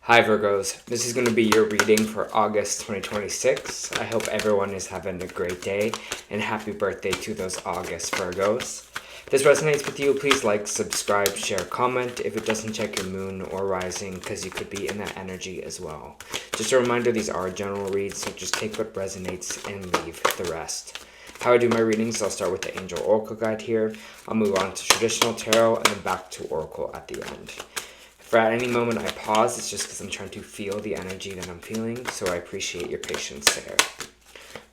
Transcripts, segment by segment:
Hi Virgos, this is going to be your reading for August 2026. I hope everyone is having a great day and happy birthday to those August Virgos. If this resonates with you, please like, subscribe, share, comment. If it doesn't, check your moon or rising because you could be in that energy as well. Just a reminder, these are general reads, so just take what resonates and leave the rest. How I do my readings, I'll start with the Angel Oracle Guide here. I'll move on to traditional tarot and then back to Oracle at the end. If at any moment I pause, it's just because I'm trying to feel the energy that I'm feeling, so I appreciate your patience there.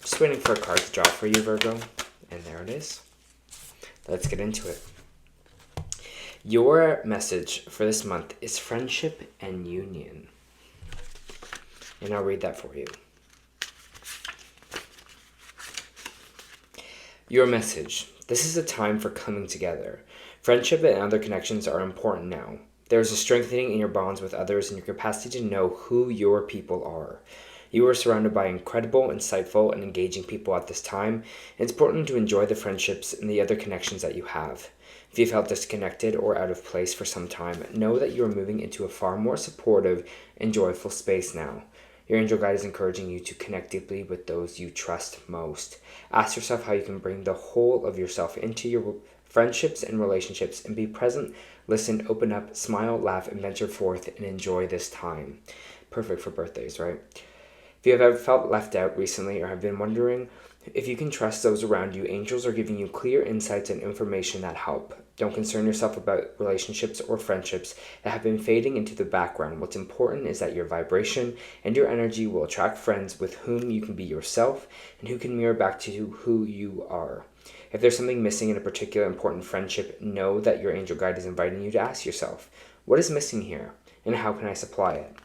Just waiting for a card to draw for you, Virgo. And there it is. Let's get into it. Your message for this month is friendship and union. And I'll read that for you. Your message. This is a time for coming together. Friendship and other connections are important now. There is a strengthening in your bonds with others and your capacity to know who your people are. You are surrounded by incredible, insightful, and engaging people at this time. It's important to enjoy the friendships and the other connections that you have. If you felt disconnected or out of place for some time, know that you are moving into a far more supportive and joyful space now. Your angel guide is encouraging you to connect deeply with those you trust most. Ask yourself how you can bring the whole of yourself into your friendships and relationships and be present, listen, open up, smile, laugh, and venture forth and enjoy this time. Perfect for birthdays, right? If you have ever felt left out recently or have been wondering if you can trust those around you, angels are giving you clear insights and information that help. Don't concern yourself about relationships or friendships that have been fading into the background. What's important is that your vibration and your energy will attract friends with whom you can be yourself and who can mirror back to who you are. If there's something missing in a particular important friendship, know that your angel guide is inviting you to ask yourself, what is missing here and how can I supply it?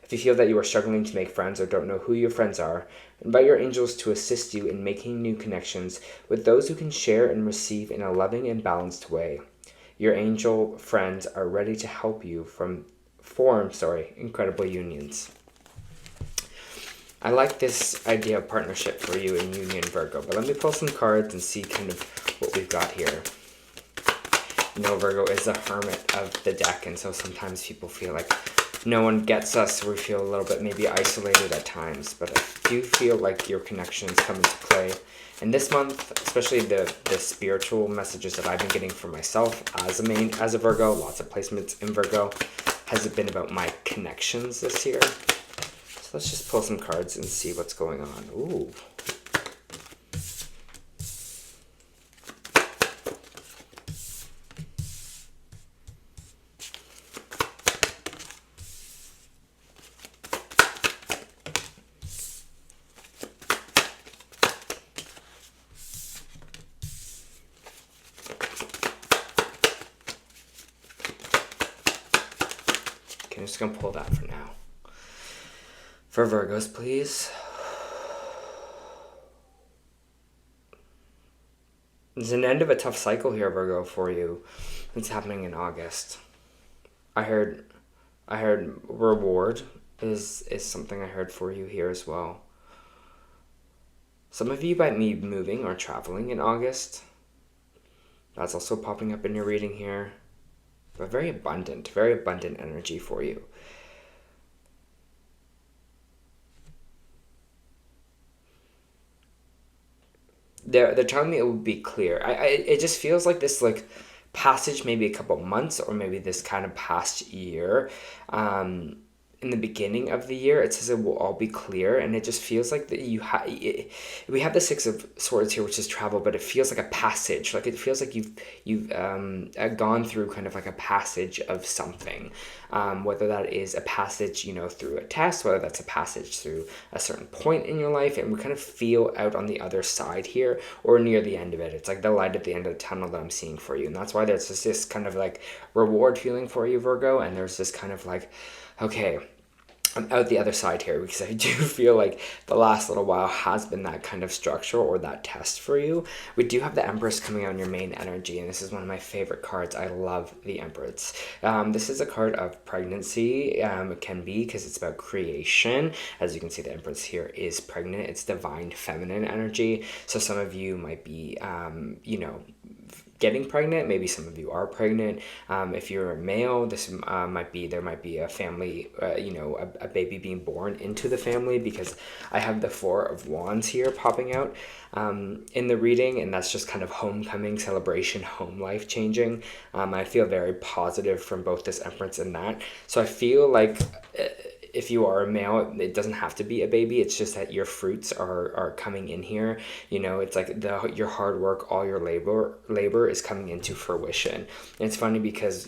If you feel that you are struggling to make friends or don't know who your friends are, invite your angels to assist you in making new connections with those who can share and receive in a loving and balanced way. Your angel friends are ready to help you form incredible unions. I like this idea of partnership for you in union, Virgo, but let me pull some cards and see kind of what we've got here. You know, Virgo is a hermit of the deck, and so sometimes people feel like no one gets us. We feel a little bit maybe isolated at times, but I do feel like your connections come into play. And this month, especially the spiritual messages that I've been getting for myself as a Virgo, lots of placements in Virgo, has it been about my connections this year. So let's just pull some cards and see what's going on. Ooh. Okay, I'm just going to pull that for now. For Virgos, please. There's an end of a tough cycle here, Virgo, for you. It's happening in August. I heard reward is something I heard for you here as well. Some of you might be moving or traveling in August. That's also popping up in your reading here. But very abundant energy for you. They're telling me it would be clear. It just feels like this passage, maybe a couple months or maybe this kind of past year. In the beginning of the year, it says it will all be clear, and it just feels like that we have the Six of Swords here, which is travel, but it feels like a passage. Like it feels like you've gone through kind of like a passage of something, whether that is a passage, through a test, whether that's a passage through a certain point in your life, and we kind of feel out on the other side here or near the end of it. It's like the light at the end of the tunnel that I'm seeing for you, and that's why there's just this kind of like reward feeling for you, Virgo, and there's this kind of like, okay, I'm out the other side here, because I do feel like the last little while has been that kind of structure or that test for you. We do have the Empress coming out in your main energy, and this is one of my favorite cards. I love the Empress. This is a card of pregnancy. It can be because it's about creation. As you can see, the Empress here is pregnant. It's divine feminine energy. So some of you might be, getting pregnant. Maybe some of you are pregnant. If you're a male, this there might be a family, a baby being born into the family, because I have the Four of Wands here popping out in the reading, and that's just kind of homecoming, celebration, home life changing. I feel very positive from both this Empress and that. So I feel like if you are a male, it doesn't have to be a baby. It's just that your fruits are coming in here. It's like your hard work, all your labor is coming into fruition. And it's funny because,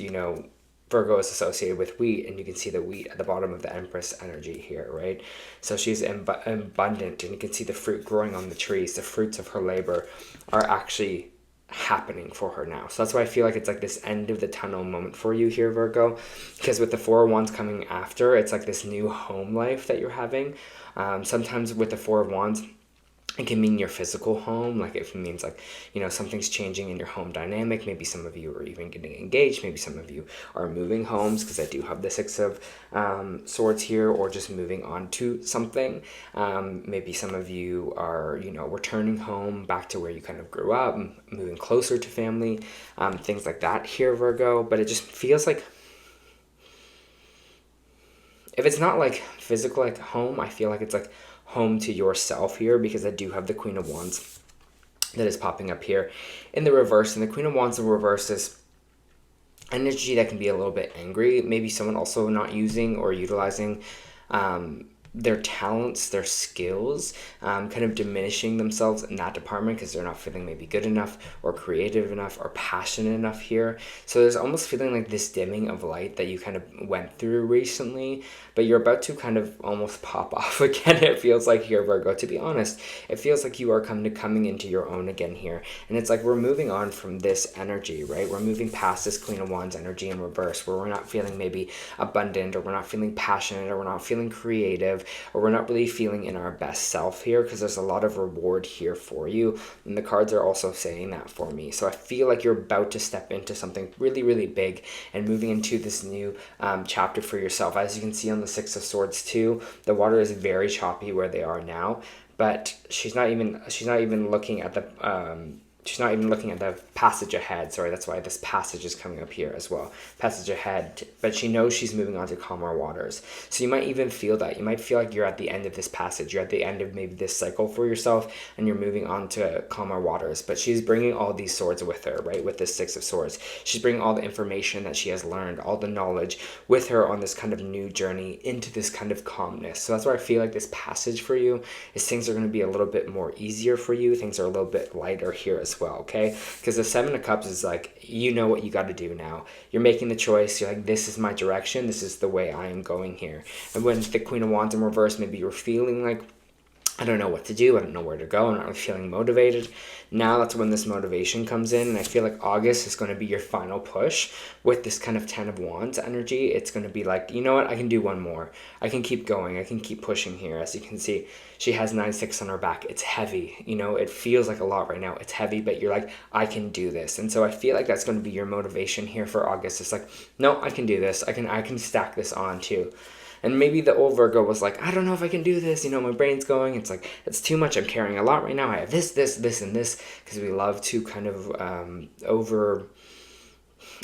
Virgo is associated with wheat, and you can see the wheat at the bottom of the Empress energy here, right? So she's abundant, and you can see the fruit growing on the trees. The fruits of her labor are actually happening for her now. So that's why I feel like it's like this end of the tunnel moment for you here, Virgo, because with the Four of Wands coming after, it's like this new home life that you're having. Sometimes with the Four of Wands, it can mean your physical home, like if it means like, something's changing in your home dynamic. Maybe some of you are even getting engaged. Maybe some of you are moving homes, because I do have the Six of Swords here, or just moving on to something. Maybe some of you are, returning home back to where you kind of grew up, moving closer to family, things like that here, Virgo. But it just feels like, if it's not like physical, like home, I feel like it's like home to yourself here, because I do have the Queen of Wands that is popping up here in the reverse. And the Queen of Wands in reverse is energy that can be a little bit angry. Maybe someone also not using or utilizing their talents, their skills, kind of diminishing themselves in that department because they're not feeling maybe good enough or creative enough or passionate enough here. So there's almost feeling like this dimming of light that you kind of went through recently, but you're about to kind of almost pop off again. It feels like here, Virgo, to be honest, it feels like you are coming into your own again here. And it's like we're moving on from this energy, right? We're moving past this Queen of Wands energy in reverse, where we're not feeling maybe abundant, or we're not feeling passionate, or we're not feeling creative, or we're not really feeling in our best self here, because there's a lot of reward here for you. And the cards are also saying that for me. So I feel like you're about to step into something really, really big and moving into this new chapter for yourself. As you can see on the Six of Swords too, the water is very choppy where they are now, but she's not even looking at the passage ahead. Sorry, that's why this passage is coming up here as well. Passage ahead, but she knows she's moving on to calmer waters. So you might even feel that. You might feel like you're at the end of this passage. You're at the end of maybe this cycle for yourself, and you're moving on to calmer waters. But she's bringing all these swords with her, right? With this Six of Swords. She's bringing all the information that she has learned, all the knowledge with her on this kind of new journey into this kind of calmness. So that's why I feel like this passage for you is things are going to be a little bit more easier for you. Things are a little bit lighter here as well, okay? Because the Seven of Cups is like, you know what you got to do now. You're making the choice. You're like, this is my direction. This is the way I am going here. And when the Queen of Wands in reverse, maybe you're feeling like, I don't know what to do. I don't know where to go. I'm not really feeling motivated. Now that's when this motivation comes in. And I feel like August is going to be your final push with this kind of Ten of Wands energy. It's going to be like, you know what? I can do one more. I can keep going. I can keep pushing here. As you can see, she has 9-6 on her back. It's heavy. It feels like a lot right now. It's heavy, but you're like, I can do this. And so I feel like that's going to be your motivation here for August. It's like, no, I can do this. I can stack this on too. And maybe the old Virgo was like, I don't know if I can do this. My brain's going. It's like, it's too much. I'm carrying a lot right now. I have this, and this. Because we love to kind of over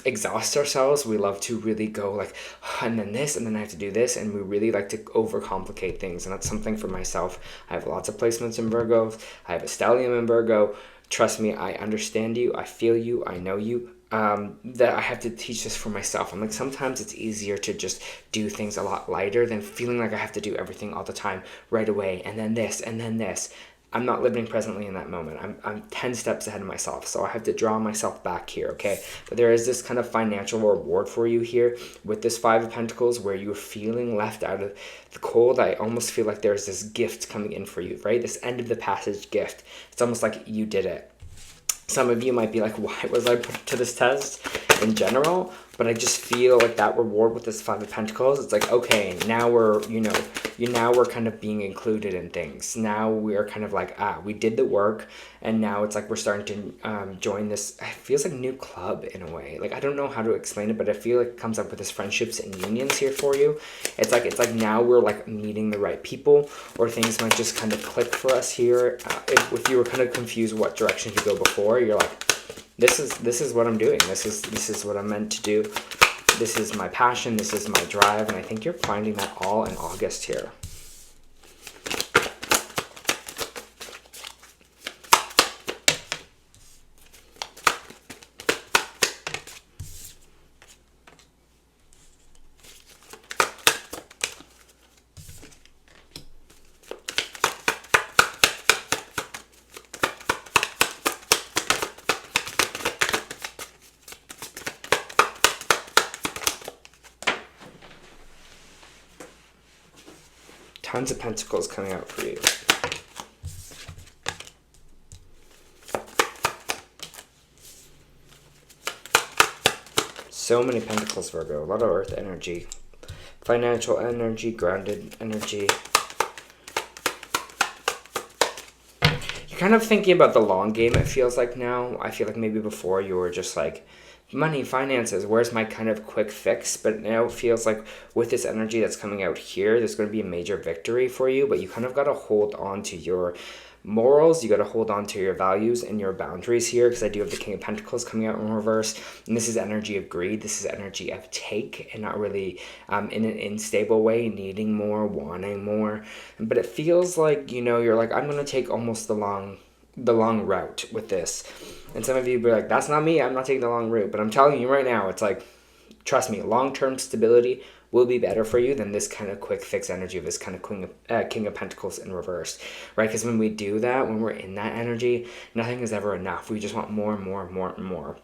exhaust ourselves. We love to really go like, and then this, and then I have to do this. And we really like to overcomplicate things. And that's something for myself. I have lots of placements in Virgo. I have a stellium in Virgo. Trust me, I understand you. I feel you. I know you. That I have to teach this for myself. I'm like, sometimes it's easier to just do things a lot lighter than feeling like I have to do everything all the time right away, and then this, and then this. I'm not living presently in that moment. I'm 10 steps ahead of myself, so I have to draw myself back here, okay? But there is this kind of financial reward for you here with this Five of Pentacles, where you're feeling left out of the cold. I almost feel like there's this gift coming in for you, right? This end of the passage gift. It's almost like you did it. Some of you might be like, why was I put to this test in general? But I just feel like that reward with this Five of Pentacles, it's like, okay, now we're, now we're kind of being included in things. Now we're kind of like, we did the work, and now it's like we're starting to join this, it feels like new club in a way. Like, I don't know how to explain it, but I feel like it comes up with this friendships and unions here for you. It's like now we're like meeting the right people, or things might just kind of click for us here. If you were kind of confused what direction to go before, you're like, This is what I'm doing. This is what I'm meant to do. This is my passion. This is my drive. And I think you're finding that all in August here. Tons of pentacles coming out for you. So many pentacles, Virgo. A lot of earth energy. Financial energy, grounded energy. You're kind of thinking about the long game, it feels like now. I feel like maybe before you were just like, money, finances, where's my kind of quick fix? But now it feels like with this energy that's coming out here, there's going to be a major victory for you, but you kind of got to hold on to your morals. You got to hold on to your values and your boundaries here, because I do have the King of Pentacles coming out in reverse, and this is energy of greed. This is energy of take, and not really in an unstable way, needing more, wanting more. But it feels like, you know, you're like, I'm going to take almost the long route with this. And some of you be like, that's not me, I'm not taking the long route. But I'm telling you right now, it's like, trust me, long-term stability will be better for you than this kind of quick fix energy of this kind of King of Pentacles in reverse, right? Because when we do that, when we're in that energy, nothing is ever enough. We just want more and more and more and more.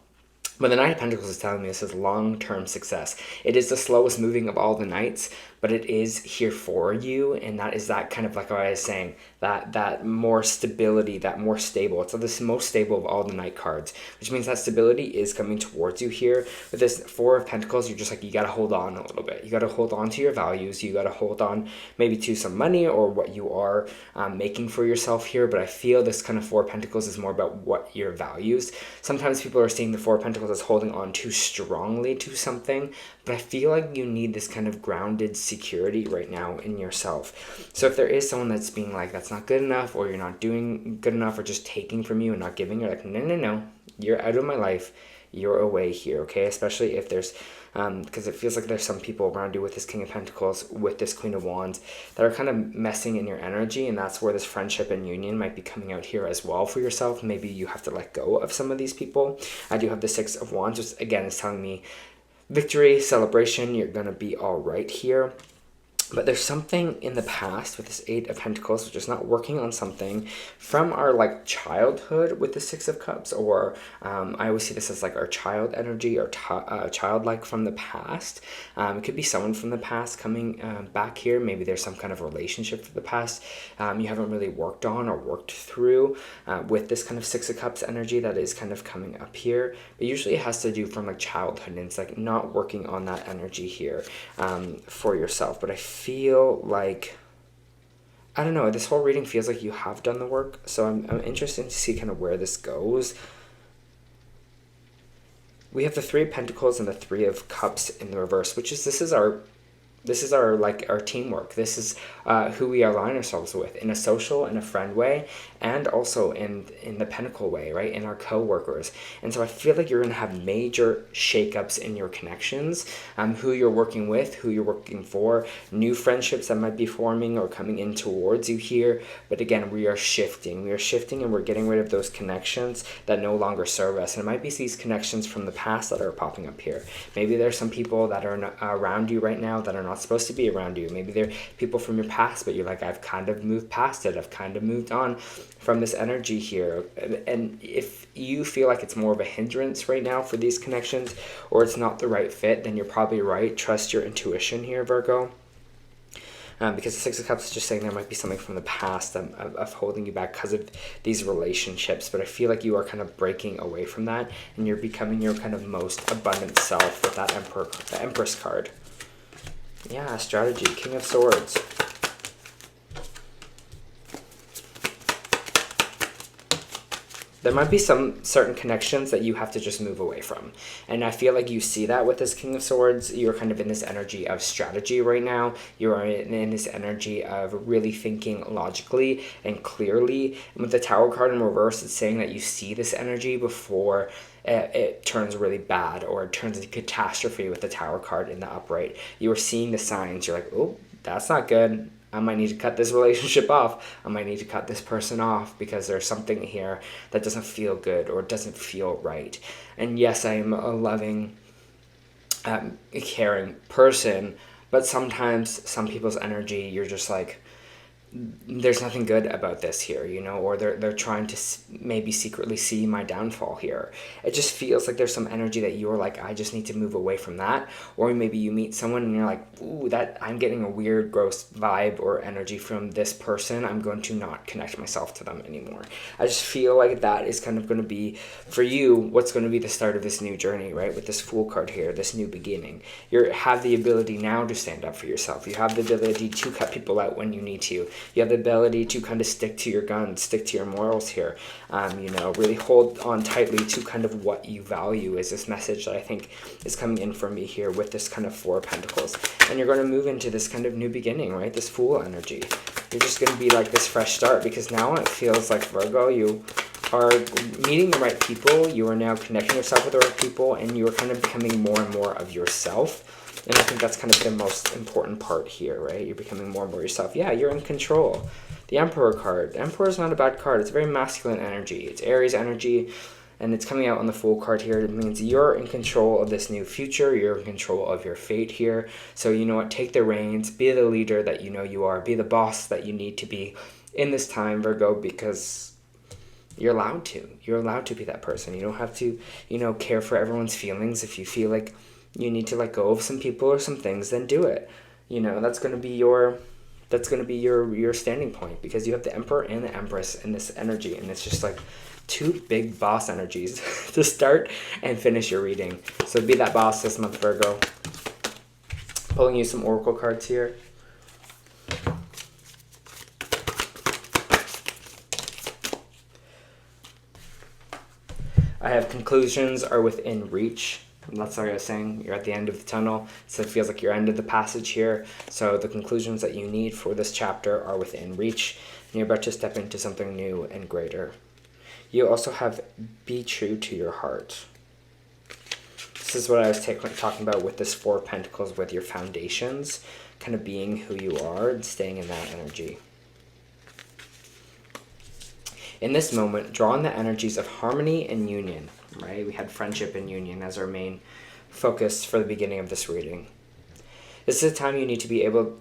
But the Knight of Pentacles is telling me this is long-term success. It is the slowest moving of all the Knights, but it is here for you, and that is that kind of, like what I was saying, that more stability, that more stable. It's the most stable of all the Knight cards, which means that stability is coming towards you here. With this Four of Pentacles, you're just like, you got to hold on a little bit. You got to hold on to your values. You got to hold on maybe to some money or what you are making for yourself here. But I feel this kind of Four of Pentacles is more about what your values. Sometimes people are seeing the Four of Pentacles as holding on too strongly to something, but I feel like you need this kind of grounded security right now in yourself. So if there is someone that's being like, that's not good enough, or you're not doing good enough, or just taking from you and not giving, you're like, no, you're out of my life, you're away here, okay? Especially if there's because it feels like there's some people around you with this King of Pentacles, with this Queen of Wands, that are kind of messing in your energy, and that's where this friendship and union might be coming out here as well for yourself. Maybe you have to let go of some of these people. I do have the Six of Wands, which again is telling me victory, celebration, you're gonna be all right here. But there's something in the past with this Eight of Pentacles, which is not working on something from our like childhood with the Six of Cups, or I always see this as like our child energy, or childlike from the past. It could be someone from the past coming back here. Maybe there's some kind of relationship from the past you haven't really worked on or worked through with this kind of Six of Cups energy that is kind of coming up here. But usually it has to do from like childhood, and it's like not working on that energy here for yourself. But I feel like, I don't know, this whole reading feels like you have done the work, so I'm interested to see kind of where this goes. We have the Three of Pentacles and the Three of Cups in the reverse, which is, this is our like our teamwork. This is who we align ourselves with in a social and a friend way, and also in the Pentacle way, right? In our co-workers. And so I feel like you're going to have major shakeups in your connections, who you're working with, who you're working for, new friendships that might be forming or coming in towards you here. But again, we are shifting, and we're getting rid of those connections that no longer serve us. And it might be these connections from the past that are popping up here. Maybe there's some people that are around you right now that are not supposed to be around you. Maybe they're people from your past, but you're like, I've kind of moved past it. I've kind of moved on from this energy here. And if you feel like it's more of a hindrance right now for these connections, or it's not the right fit, then you're probably right. Trust your intuition here, Virgo. Because the Six of Cups is just saying there might be something from the past of holding you back because of these relationships. But I feel like you are kind of breaking away from that, and you're becoming your kind of most abundant self with that the Empress card. Yeah, strategy, King of Swords. There might be some certain connections that you have to just move away from. And I feel like you see that with this King of Swords. You're kind of in this energy of strategy right now. You're in this energy of really thinking logically and clearly. And with the Tower card in reverse, it's saying that you see this energy before it turns really bad, or it turns into catastrophe with the Tower card in the upright. You are seeing the signs. You're like, oh, that's not good. I might need to cut this relationship off. I might need to cut this person off because there's something here that doesn't feel good or doesn't feel right. And yes, I am a loving, caring person, but sometimes some people's energy, you're just like, there's nothing good about this here, or they're trying to maybe secretly see my downfall here. It just feels like there's some energy that you're like, I just need to move away from that. Or maybe you meet someone and you're like, ooh, that I'm getting a weird, gross vibe or energy from this person. I'm going to not connect myself to them anymore. I just feel like that is kind of going to be, for you, what's going to be the start of this new journey, right? With this Fool card here, this new beginning. You have the ability now to stand up for yourself. You have the ability to cut people out when you need to. You have the ability to kind of stick to your guns, stick to your morals here, really hold on tightly to kind of what you value is this message that I think is coming in for me here with this kind of Four of Pentacles. And you're going to move into this kind of new beginning, right? This Fool energy. You're just going to be like this fresh start, because now it feels like, Virgo, you are meeting the right people. You are now connecting yourself with the right people, and you are kind of becoming more and more of yourself. And I think that's kind of the most important part here, right? You're becoming more and more yourself. Yeah, you're in control. The Emperor card. The Emperor is not a bad card. It's a very masculine energy. It's Aries energy, and it's coming out on the Fool card here. It means you're in control of this new future. You're in control of your fate here. So you know what? Take the reins. Be the leader that you know you are. Be the boss that you need to be in this time, Virgo, because you're allowed to. You're allowed to be that person. You don't have to, care for everyone's feelings. If you feel like you need to let go of some people or some things, then do it. That's going to be your standing point, because you have the Emperor and the Empress in this energy, and it's just like two big boss energies to start and finish your reading. So be that boss this month, Virgo. Pulling you some oracle cards here. I have conclusions are within reach. And that's what I was saying. You're at the end of the tunnel. So it feels like you're end of the passage here. So the conclusions that you need for this chapter are within reach. And you're about to step into something new and greater. You also have be true to your heart. This is what I was talking about with this Four of Pentacles, with your foundations, kind of being who you are and staying in that energy. In this moment, draw on the energies of harmony and union, right? We had friendship and union as our main focus for the beginning of this reading. This is a time you need to be able,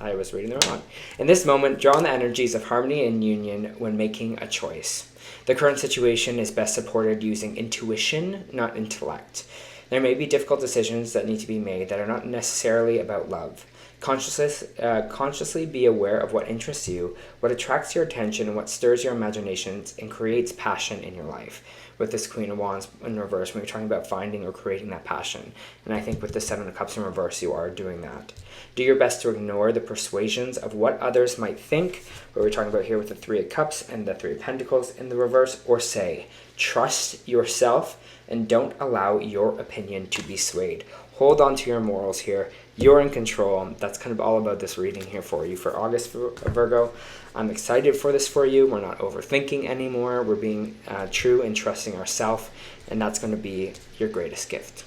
I was reading the wrong one. In this moment, draw on the energies of harmony and union when making a choice. The current situation is best supported using intuition, not intellect. There may be difficult decisions that need to be made that are not necessarily about love. Consciously be aware of what interests you, what attracts your attention, and what stirs your imaginations and creates passion in your life. With this Queen of Wands in reverse, when you're talking about finding or creating that passion. And I think with the Seven of Cups in reverse, you are doing that. Do your best to ignore the persuasions of what others might think, what we're talking about here with the Three of Cups and the Three of Pentacles in the reverse, or say, trust yourself and don't allow your opinion to be swayed. Hold on to your morals here. You're in control. That's kind of all about this reading here for you for August, Virgo. I'm excited for this for you. We're not overthinking anymore. We're being true and trusting ourselves, and that's going to be your greatest gift.